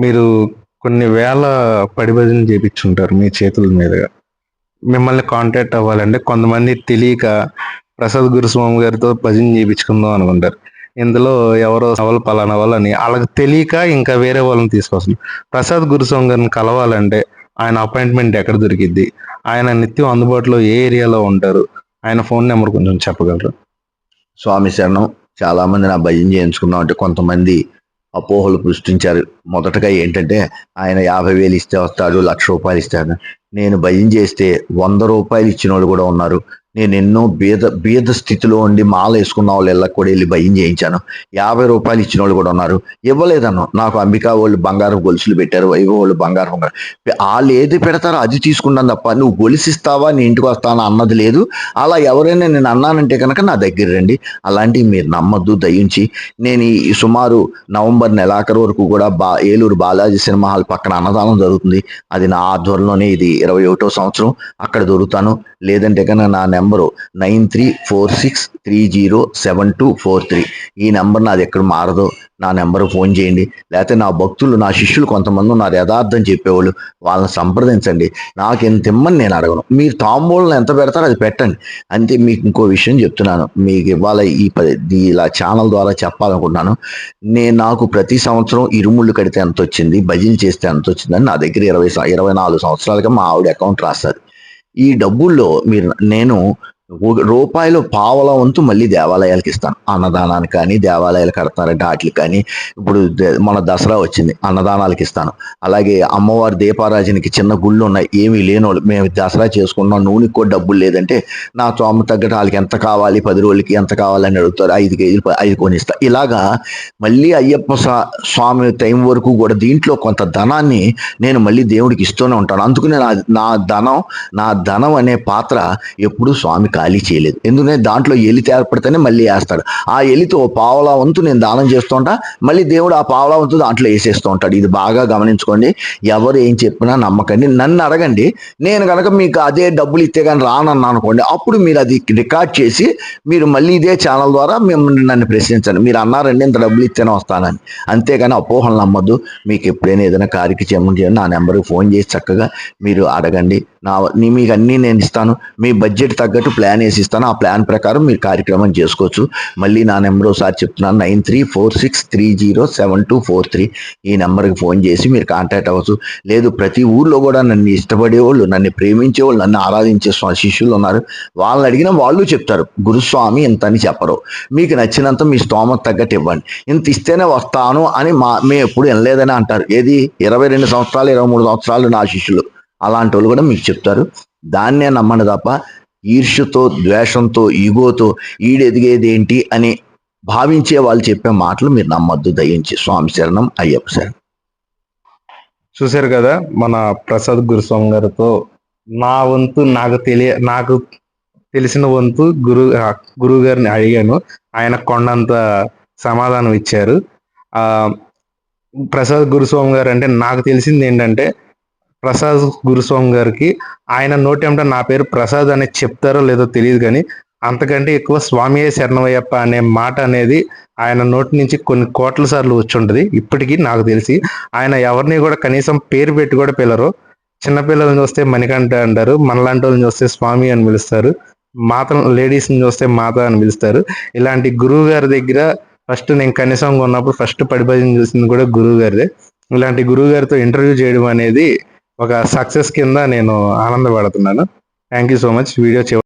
మీరు కొన్ని వేల పడి భజనలు చేపించుంటారు మీ చేతుల మీదుగా. మిమ్మల్ని కాంటాక్ట్ అవ్వాలంటే కొంతమంది తెలియక ప్రసాద్ గురుస్వామి గారితో భజన చేపించుకుందాం అనుకుంటారు. ఇందులో ఎవరో వాళ్ళు పలానా వాళ్ళని ఆళ్ళకి తెలియక ఇంకా వేరే వాళ్ళని తీసుకొస్తున్నారు. ప్రసాద్ గురుస్వామి గారిని కలవాలంటే ఆయన అపాయింట్మెంట్ ఎక్కడ దొరికిద్ది? ఆయన నిత్యం అందుబాటులో ఏ ఏరియాలో ఉంటారు? ఆయన ఫోన్ నెంబర్ కొంచెం చెప్పగలరా? స్వామి శరణం. చాలా మంది నా భజన చేయించుకున్నాం అంటే కొంతమంది అపోహలు సృష్టించారు. మొదటగా ఏంటంటే ఆయన 50,000 ఇస్తే వస్తాడు, ₹1,00,000 ఇస్తాడు. నేను భజన చేస్తే ₹100 ఇచ్చిన వాళ్ళు కూడా ఉన్నారు. నేను ఎన్నో బీద స్థితిలో ఉండి మాల వేసుకున్న వాళ్ళు ఇళ్ళకి కూడా వెళ్ళి భయం చేయించాను. ₹50 ఇచ్చిన వాళ్ళు కూడా ఉన్నారు. ఇవ్వలేదన్ను. నాకు అంబికా వాళ్ళు బంగారం గొలుసులు పెట్టారు, వైభవ్ వాళ్ళు బంగారం వాళ్ళు ఏది పెడతారో అది తీసుకున్నాను తప్ప నువ్వు గొలుసిస్తావా నీ ఇంటికి వస్తానా అన్నది లేదు. అలా ఎవరైనా నేను అన్నానంటే కనుక నా దగ్గర రండి. అలాంటివి మీరు నమ్మద్దు దయించి. నేను ఈ సుమారు నవంబర్ నెలాఖరు వరకు కూడా ఏలూరు బాలాజీ సినిమా హాల్ పక్కన అన్నదానం జరుగుతుంది. అది నా ఆధ్వర్యంలోనే. ఇది 21వ సంవత్సరం. అక్కడ దొరుకుతాను. లేదంటే కనుక నా నెంబరు 9346307243. ఈ నెంబర్ నాది ఎక్కడ మారదో. నా నెంబర్ ఫోన్ చేయండి. లేకపోతే నా భక్తులు, నా శిష్యులు కొంతమంది ఉన్నారు యథార్థం చెప్పేవాళ్ళు, వాళ్ళని సంప్రదించండి. నాకు ఎంత ఇమ్మని నేను అడగను. మీరు తాంబూలం ఎంత పెడతారో అది పెట్టండి అంతే. మీకు ఇంకో విషయం చెప్తున్నాను, మీకు ఇవాళ ఇలా ఛానల్ ద్వారా చెప్పాలనుకుంటున్నాను. నాకు ప్రతి సంవత్సరం ఇరుముళ్ళు కడితే ఎంత వచ్చింది, భజనలు చేస్తే ఎంత వచ్చిందని నా దగ్గర 24 సంవత్సరాలుగా మా ఆవిడ అకౌంట్ రాస్తుంది. ఈ డబ్బుల్లో నేను రూపాయలు పావలా వంతు మళ్ళీ దేవాలయాలకు ఇస్తాను. అన్నదానానికి కానీ, దేవాలయాలు కడతారంటే వాటికి కానీ. ఇప్పుడు మన దసరా వచ్చింది, అన్నదానాలకు ఇస్తాను. అలాగే అమ్మవారి దీపారాజనకి చిన్న గుళ్ళు ఉన్నాయి, ఏమీ లేనోళ్ళు మేము దసరా చేసుకున్నాం, నూనెకి కూడా డబ్బులు లేదంటే నా తోమ తగ్గట్టు వాళ్ళకి ఎంత కావాలి, 10 రోజులకి ఎంత కావాలని అడుగుతారు. 5 కేజీలు 5 కొనిస్తా. ఇలాగా మళ్ళీ అయ్యప్ప స్వామి టైం వరకు కూడా దీంట్లో కొంత ధనాన్ని నేను మళ్ళీ దేవుడికి ఇస్తూనే ఉంటాను. అందుకనే నా ధనం అనే పాత్ర ఎప్పుడూ స్వామి ఖాళీ చేయలేదు. ఎందుకంటే దాంట్లో ఎలి ఏర్పడితేనే మళ్ళీ వేస్తాడు. ఆ ఎలితో పావలా వంతు నేను దానం చేస్తూ ఉంటా, మళ్ళీ దేవుడు ఆ పావలా వంతు దాంట్లో వేసేస్తూ ఉంటాడు. ఇది బాగా గమనించుకోండి. ఎవరు ఏం చెప్పినా నమ్మకండి. నన్ను అడగండి. నేను కనుక మీకు అదే డబ్బులు ఇస్తే కానీ రానన్నా అనుకోండి, అప్పుడు మీరు అది రికార్డ్ చేసి మీరు మళ్ళీ ఇదే ఛానల్ ద్వారా మిమ్మల్ని నన్ను ప్రశ్నించండి. మీరు అన్నారండి ఇంత డబ్బులు ఇస్తేనే వస్తానని. అంతేగాని అపోహలు నమ్మద్దు. మీకు ఎప్పుడైనా ఏదైనా కార్యకి చేయండి, నా నెంబర్కి ఫోన్ చేసి చక్కగా మీరు అడగండి. మీకు అన్నీ నేను ఇస్తాను. మీ బడ్జెట్ తగ్గట్టు ప్లాన్ వేసి ఇస్తాను. ఆ ప్లాన్ ప్రకారం మీరు కార్యక్రమం చేసుకోవచ్చు. మళ్ళీ నా నెంబర్ ఒకసారి చెప్తున్నాను, 9346307243. ఈ నెంబర్కి ఫోన్ చేసి మీరు కాంటాక్ట్ అవ్వచ్చు. లేదు ప్రతి ఊర్లో కూడా నన్ను ఇష్టపడేవాళ్ళు, నన్ను ప్రేమించేవాళ్ళు, నన్ను ఆరాధించే శిష్యులు ఉన్నారు. వాళ్ళని అడిగినా వాళ్ళు చెప్తారు గురుస్వామి ఇంత అని చెప్పరు. మీకు నచ్చినంత మీ స్తోమత తగ్గట్టు ఇవ్వండి. ఇంత ఇస్తేనే వస్తాను అని మేము ఎప్పుడు వినలేదని అంటారు. ఏది 22 సంవత్సరాలు 23 సంవత్సరాలు నా శిష్యులు అలాంటి వాళ్ళు కూడా మీకు చెప్తారు. దాన్నే నమ్మండి తప్ప ఈర్ష్యతో, ద్వేషంతో, ఈగోతో ఈడెదిగేది ఏంటి అని భావించే వాళ్ళు చెప్పే మాటలు మీరు నమ్మద్దు దయించి. స్వామి శరణం, అయ్యప్ప శరణం. చూశారు కదా మన ప్రసాద్ గురుస్వామి గారితో నా వంతు నాకు తెలిసిన వంతు గురువు గారిని అడిగాను. ఆయన కొండంత సమాధానం ఇచ్చారు. ప్రసాద్ గురుస్వామి గారు అంటే నాకు తెలిసింది ఏంటంటే, ప్రసాద్ గురుస్వామి గారికి ఆయన నోటెంట నా పేరు ప్రసాద్ అని చెప్తారో లేదో తెలియదు, కానీ అంతకంటే ఎక్కువ స్వామియే శరణమయ్యప్ప అనే మాట అనేది ఆయన నోటి నుంచి కొన్ని కోట్ల సార్లు వచ్చి ఉంటుంది. ఇప్పటికీ నాకు తెలిసి ఆయన ఎవరిని కూడా కనీసం పేరు పెట్టి కూడా పిలరు. చిన్నపిల్లల్ని చూస్తే మణికంఠ అంటారు, మనలాంటి వాళ్ళని చూస్తే స్వామి అని పిలుస్తారు, లేడీస్ని చూస్తే మాత అని పిలుస్తారు. ఇలాంటి గురువు గారి దగ్గర ఫస్ట్ నేను కనీసంగా ఉన్నప్పుడు ఫస్ట్ పడిభజన చూసింది కూడా గురువు గారిదే. ఇలాంటి గురువు గారితో ఇంటర్వ్యూ చేయడం అనేది ఒక సక్సెస్ కింద నేను ఆనందపడుతున్నాను. Thank you so much. Video